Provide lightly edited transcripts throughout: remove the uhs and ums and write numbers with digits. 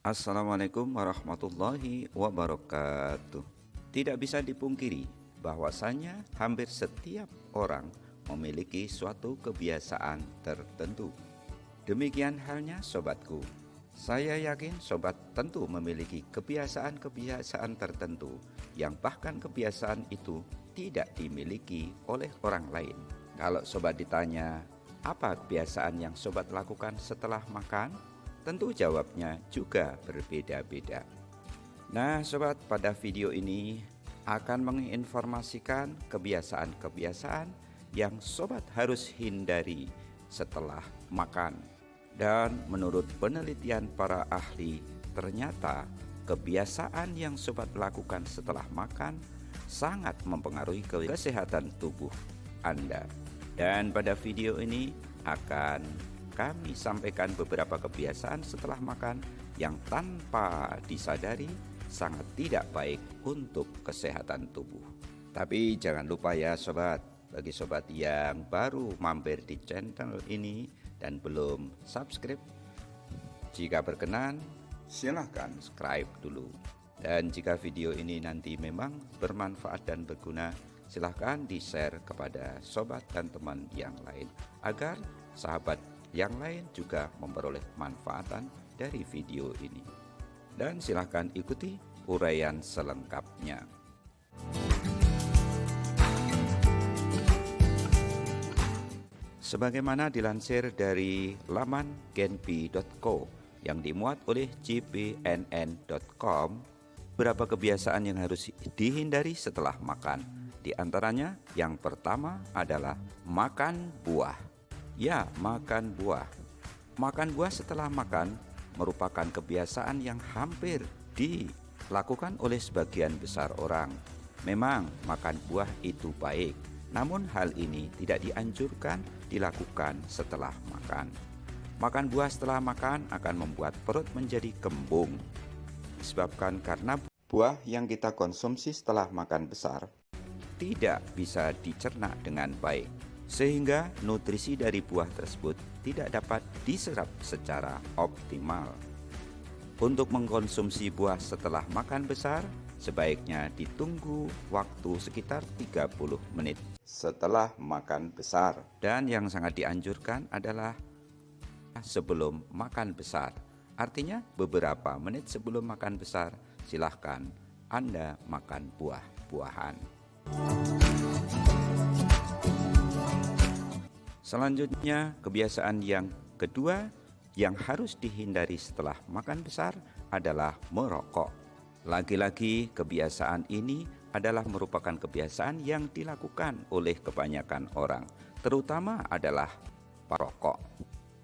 Assalamualaikum warahmatullahi wabarakatuh. Tidak bisa dipungkiri bahwasanya hampir setiap orang memiliki suatu kebiasaan tertentu. Demikian halnya sobatku. Saya yakin sobat tentu memiliki kebiasaan-kebiasaan tertentu yang bahkan kebiasaan itu tidak dimiliki oleh orang lain. Kalau sobat ditanya, apa kebiasaan yang sobat lakukan setelah makan? Tentu jawabnya juga berbeda-beda. Nah sobat, pada video ini akan menginformasikan kebiasaan-kebiasaan yang sobat harus hindari setelah makan. Dan menurut penelitian para ahli, ternyata kebiasaan yang sobat lakukan setelah makan sangat mempengaruhi kesehatan tubuh Anda. Dan pada video ini akan kami sampaikan beberapa kebiasaan setelah makan yang tanpa disadari sangat tidak baik untuk kesehatan tubuh. Tapi jangan lupa ya sobat, bagi sobat yang baru mampir di channel ini dan belum subscribe, jika berkenan silahkan subscribe dulu. Dan jika video ini nanti memang bermanfaat dan berguna, silahkan di-share kepada sobat dan teman yang lain agar sahabat yang lain juga memperoleh manfaatan dari video ini. Dan silahkan ikuti uraian selengkapnya. Sebagaimana dilansir dari laman genpi.co yang dimuat oleh jpnn.com, beberapa kebiasaan yang harus dihindari setelah makan. Di antaranya yang pertama adalah makan buah. Ya, makan buah. Makan buah setelah makan merupakan kebiasaan yang hampir dilakukan oleh sebagian besar orang. Memang makan buah itu baik, namun hal ini tidak dianjurkan dilakukan setelah makan. Makan buah setelah makan akan membuat perut menjadi kembung. Disebabkan karena buah yang kita konsumsi setelah makan besar tidak bisa dicerna dengan baik, sehingga nutrisi dari buah tersebut tidak dapat diserap secara optimal. Untuk mengkonsumsi buah setelah makan besar, sebaiknya ditunggu waktu sekitar 30 menit setelah makan besar. Dan yang sangat dianjurkan adalah sebelum makan besar. Artinya beberapa menit sebelum makan besar, silahkan Anda makan buah-buahan. Selanjutnya, kebiasaan yang kedua yang harus dihindari setelah makan besar adalah merokok. Lagi-lagi kebiasaan ini adalah merupakan kebiasaan yang dilakukan oleh kebanyakan orang, terutama adalah perokok.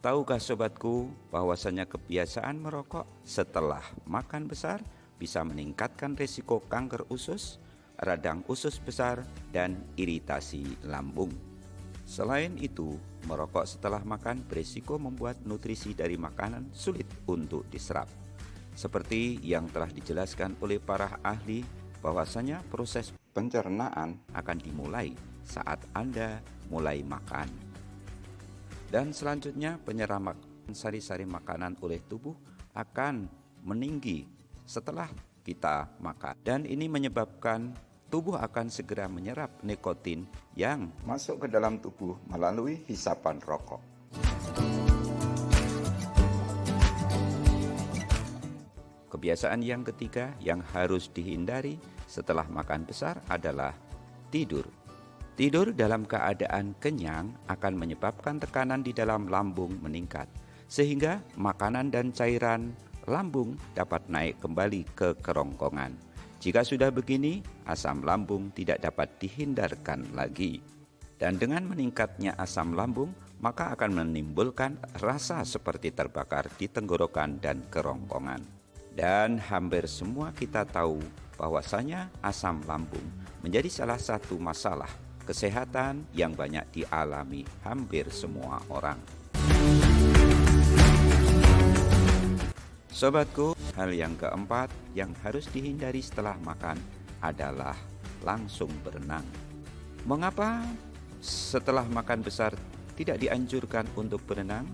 Tahukah sobatku bahwasanya kebiasaan merokok setelah makan besar bisa meningkatkan risiko kanker usus, radang usus besar, dan iritasi lambung. Selain itu, merokok setelah makan berisiko membuat nutrisi dari makanan sulit untuk diserap. Seperti yang telah dijelaskan oleh para ahli, bahwasanya proses pencernaan akan dimulai saat Anda mulai makan. Dan selanjutnya, penyerapan sari-sari makanan oleh tubuh akan meninggi setelah kita makan. Dan ini menyebabkan tubuh akan segera menyerap nikotin yang masuk ke dalam tubuh melalui hisapan rokok. Kebiasaan yang ketiga yang harus dihindari setelah makan besar adalah tidur. Tidur dalam keadaan kenyang akan menyebabkan tekanan di dalam lambung meningkat, sehingga makanan dan cairan lambung dapat naik kembali ke kerongkongan. Jika sudah begini, asam lambung tidak dapat dihindarkan lagi. Dan dengan meningkatnya asam lambung, maka akan menimbulkan rasa seperti terbakar di tenggorokan dan kerongkongan. Dan hampir semua kita tahu bahwasanya asam lambung menjadi salah satu masalah kesehatan yang banyak dialami hampir semua orang. Sobatku, hal yang keempat yang harus dihindari setelah makan adalah langsung berenang. Mengapa setelah makan besar tidak dianjurkan untuk berenang?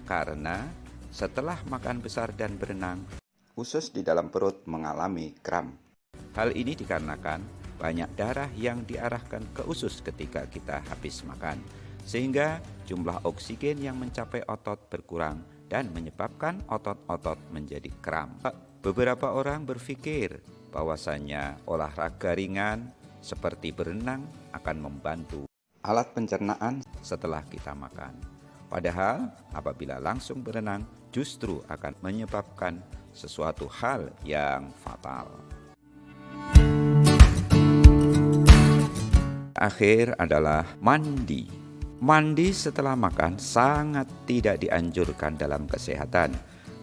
Karena setelah makan besar dan berenang, usus di dalam perut mengalami kram. Hal ini dikarenakan banyak darah yang diarahkan ke usus ketika kita habis makan, sehingga jumlah oksigen yang mencapai otot berkurang dan menyebabkan otot-otot menjadi kram. Beberapa orang berpikir bahwasanya olahraga ringan seperti berenang akan membantu alat pencernaan setelah kita makan. Padahal apabila langsung berenang justru akan menyebabkan sesuatu hal yang fatal. Akhir adalah mandi. Mandi setelah makan sangat tidak dianjurkan dalam kesehatan,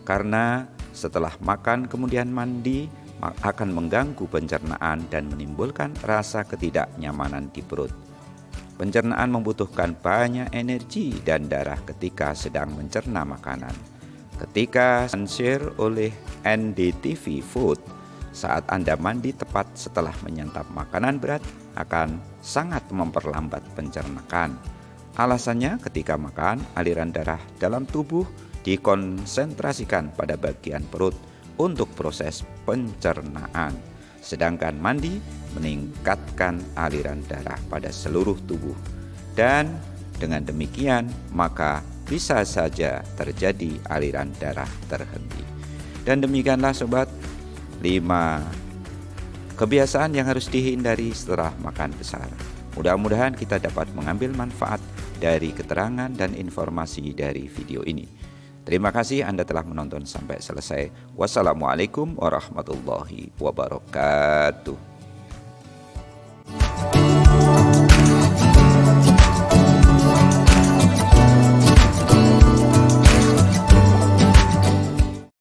karena setelah makan kemudian mandi akan mengganggu pencernaan dan menimbulkan rasa ketidaknyamanan di perut. Pencernaan membutuhkan banyak energi dan darah ketika sedang mencerna makanan. Ketika share oleh NDTV Food, saat Anda mandi tepat setelah menyantap makanan berat akan sangat memperlambat pencernaan. Alasannya, ketika makan, aliran darah dalam tubuh dikonsentrasikan pada bagian perut untuk proses pencernaan, sedangkan mandi meningkatkan aliran darah pada seluruh tubuh. Dan dengan demikian, maka bisa saja terjadi aliran darah terhenti. Dan demikianlah sobat, 5 kebiasaan yang harus dihindari setelah makan besar. Mudah-mudahan kita dapat mengambil manfaat dari keterangan dan informasi dari video ini. Terima kasih Anda telah menonton sampai selesai. Wassalamualaikum warahmatullahi wabarakatuh.